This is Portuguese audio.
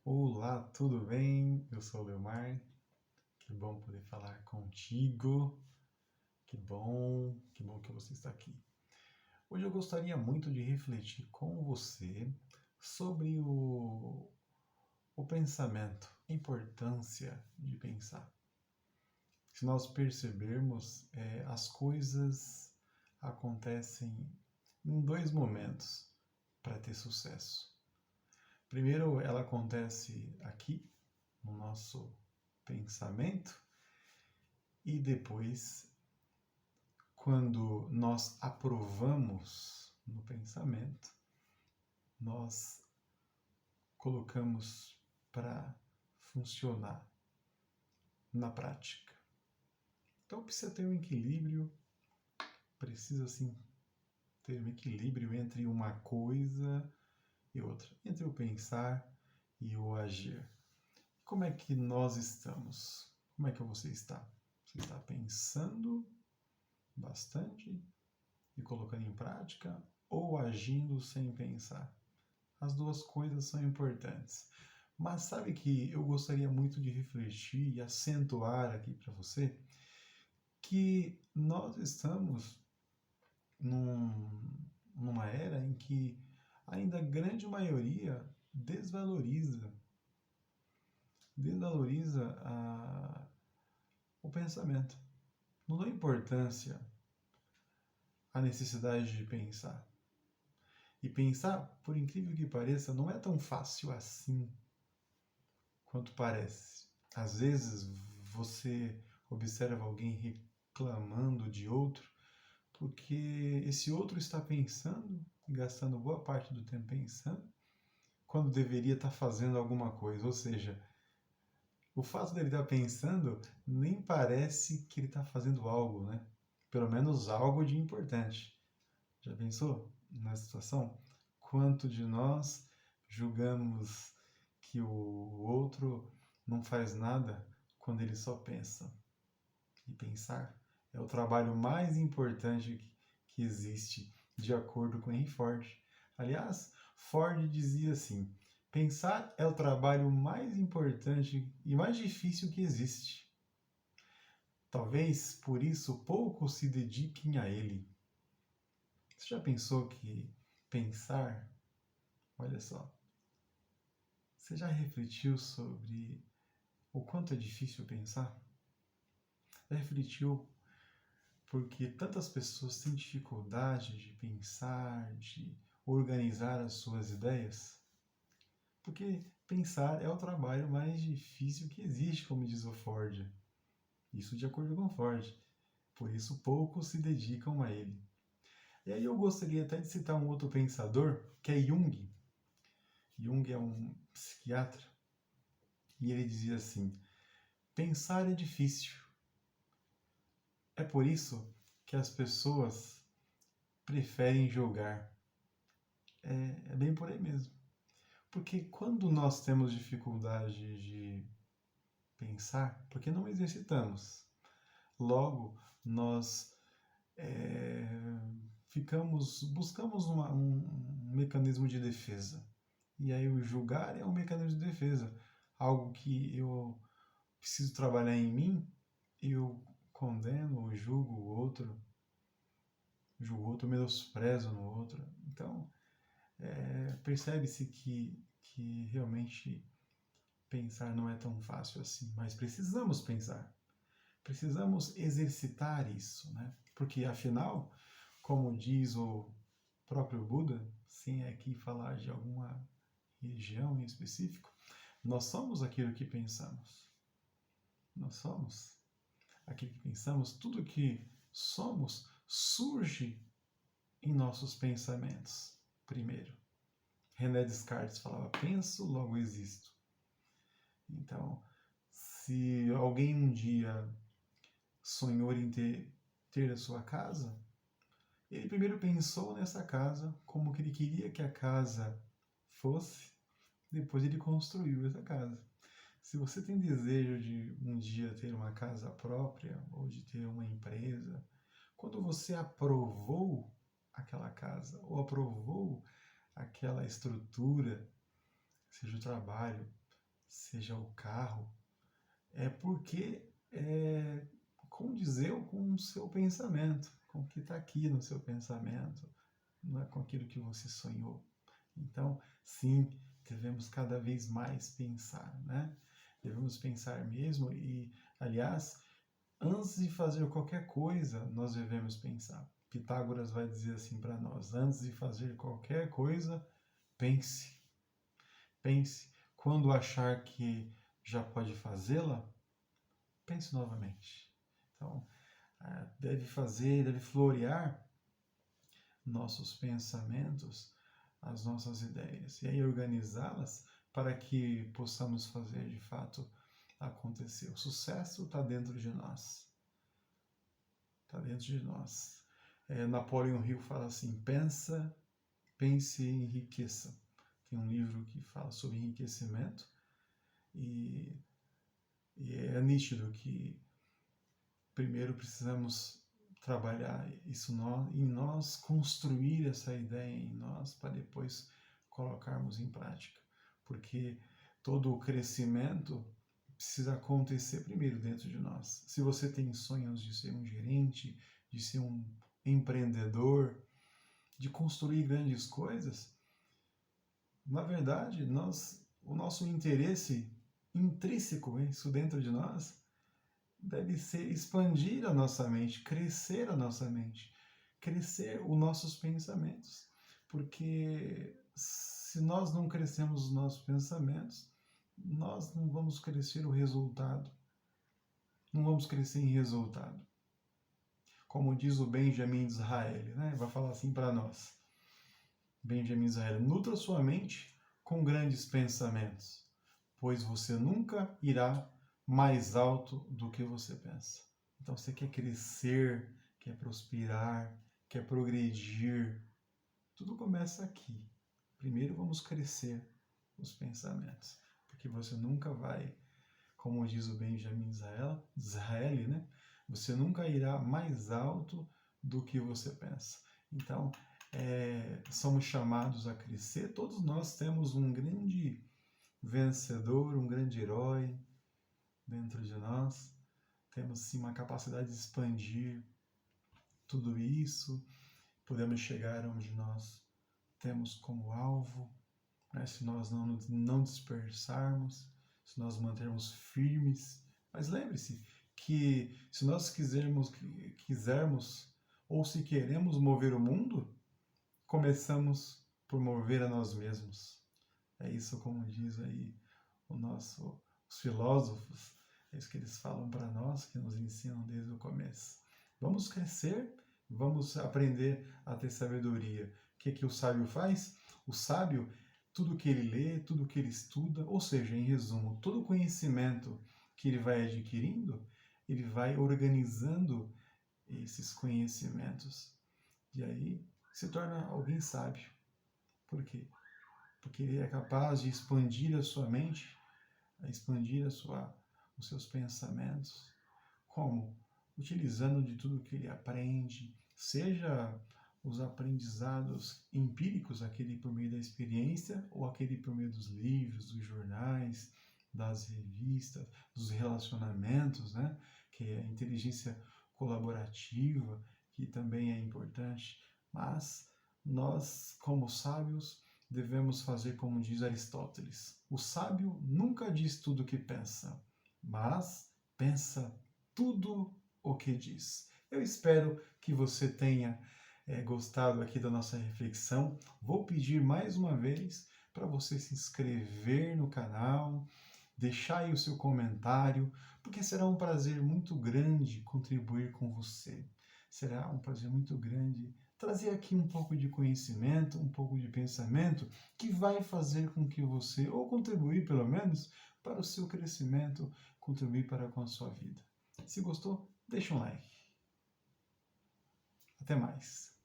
Olá, tudo bem? Eu sou o Leomar. Que bom poder falar contigo. Que bom que você está aqui. Hoje eu gostaria muito de refletir com você sobre o pensamento, a importância de pensar. Se nós percebermos, as coisas acontecem em dois momentos para ter sucesso. Primeiro, ela acontece aqui, no nosso pensamento, e depois, quando nós aprovamos no pensamento, nós colocamos para funcionar na prática. Então precisa ter um equilíbrio, precisa sim ter um equilíbrio entre uma coisa e outra, entre o pensar e o agir. Como é que nós estamos? Como é que você está? Você está pensando bastante e colocando em prática ou agindo sem pensar? As duas coisas são importantes. Mas sabe que eu gostaria muito de refletir e acentuar aqui para você que nós estamos numa era em que ainda a grande maioria desvaloriza o pensamento. Não dá importância à necessidade de pensar. E pensar, por incrível que pareça, não é tão fácil assim quanto parece. Às vezes você observa alguém reclamando de outro porque esse outro está pensando, gastando boa parte do tempo pensando, quando deveria estar fazendo alguma coisa. Ou seja, o fato dele estar pensando nem parece que ele está fazendo algo, né? Pelo menos algo de importante. Já pensou nessa situação? Quanto de nós julgamos que o outro não faz nada quando ele só pensa? E pensar é o trabalho mais importante que existe, de acordo com Henry Ford. Aliás, Ford dizia assim: pensar é o trabalho mais importante e mais difícil que existe. Talvez por isso poucos se dediquem a ele. Você já pensou que pensar, olha só, você já refletiu sobre o quanto é difícil pensar? Já refletiu porque tantas pessoas têm dificuldade de pensar, de organizar as suas ideias? Porque pensar é o trabalho mais difícil que existe, como diz o Ford. Isso de acordo com Ford. Por isso poucos se dedicam a ele. E aí eu gostaria até de citar um outro pensador, que é Jung. Jung é um psiquiatra e ele dizia assim: pensar é difícil. É por isso que as pessoas preferem julgar. É bem por aí mesmo. Porque quando nós temos dificuldade de pensar, porque não exercitamos, logo nós é, buscamos um mecanismo de defesa. E aí o julgar é um mecanismo de defesa. Algo que eu preciso trabalhar em mim, eu condeno, julgo o outro, menosprezo no outro. Então, percebe-se que realmente pensar não é tão fácil assim, mas precisamos pensar. Precisamos exercitar isso, né? Porque afinal, como diz o próprio Buda, sem aqui falar de alguma religião em específico, nós somos aquilo que pensamos. Nós somos aquilo que pensamos. Tudo que somos surge em nossos pensamentos, primeiro. René Descartes falava: penso, logo existo. Então, se alguém um dia sonhou em ter a sua casa, ele primeiro pensou nessa casa, como que ele queria que a casa fosse, depois ele construiu essa casa. Se você tem desejo de um dia ter uma casa própria ou de ter uma empresa, quando você aprovou aquela casa ou aprovou aquela estrutura, seja o trabalho, seja o carro, é porque condizeu com o seu pensamento, com o que está aqui no seu pensamento, não é com aquilo que você sonhou. Então, sim, devemos cada vez mais pensar, né? Devemos pensar mesmo e, aliás, antes de fazer qualquer coisa, nós devemos pensar. Pitágoras vai dizer assim para nós: antes de fazer qualquer coisa, pense. Pense. Quando achar que já pode fazê-la, pense novamente. Então, deve florear nossos pensamentos, as nossas ideias, e aí organizá-las para que possamos fazer de fato acontecer. O sucesso está dentro de nós. Está dentro de nós. Napoleon Hill fala assim: pense e enriqueça. Tem um livro que fala sobre enriquecimento e é nítido que primeiro precisamos trabalhar isso em nós, construir essa ideia em nós para depois colocarmos em prática. Porque todo o crescimento precisa acontecer primeiro dentro de nós. Se você tem sonhos de ser um gerente, de ser um empreendedor, de construir grandes coisas, na verdade, o nosso interesse intrínseco, isso dentro de nós, deve ser expandir a nossa mente, crescer a nossa mente, crescer os nossos pensamentos. Porque se nós não crescemos os nossos pensamentos, nós não vamos crescer o resultado. Não vamos crescer em resultado. Como diz o Benjamin Disraeli, né? Vai falar assim para nós. Benjamin Disraeli: nutra sua mente com grandes pensamentos, pois você nunca irá mais alto do que você pensa. Então, você quer crescer, quer prosperar, quer progredir, tudo começa aqui. Primeiro vamos crescer os pensamentos, porque você nunca vai, como diz o Benjamin Disraeli, né? Você nunca irá mais alto do que você pensa. Então, somos chamados a crescer. Todos nós temos um grande vencedor, um grande herói dentro de nós. Temos sim uma capacidade de expandir tudo isso. Podemos chegar onde nós temos como alvo, né? Se nós não dispersarmos, se nós mantermos firmes. Mas lembre-se que se nós quisermos ou se queremos mover o mundo, começamos por mover a nós mesmos. É isso, como diz aí os filósofos, é isso que eles falam para nós, que nos ensinam desde o começo. Vamos crescer, vamos aprender a ter sabedoria. O que o sábio faz? O sábio, tudo que ele lê, tudo que ele estuda, ou seja, em resumo, todo o conhecimento que ele vai adquirindo, ele vai organizando esses conhecimentos. E aí se torna alguém sábio. Por quê? Porque ele é capaz de expandir a sua mente, expandir os seus pensamentos. Como? Utilizando de tudo que ele aprende, seja os aprendizados empíricos, aquele por meio da experiência, ou aquele por meio dos livros, dos jornais, das revistas, dos relacionamentos, né? Que é a inteligência colaborativa, que também é importante. Mas nós, como sábios, devemos fazer como diz Aristóteles: o sábio nunca diz tudo o que pensa, mas pensa tudo o que diz. Eu espero que você tenha gostado aqui da nossa reflexão. Vou pedir mais uma vez para você se inscrever no canal, deixar aí o seu comentário, porque será um prazer muito grande contribuir com você. Será um prazer muito grande trazer aqui um pouco de conhecimento, um pouco de pensamento, que vai fazer com que você, ou contribuir pelo menos, para o seu crescimento, contribuir para com a sua vida. Se gostou, deixa um like. Até mais.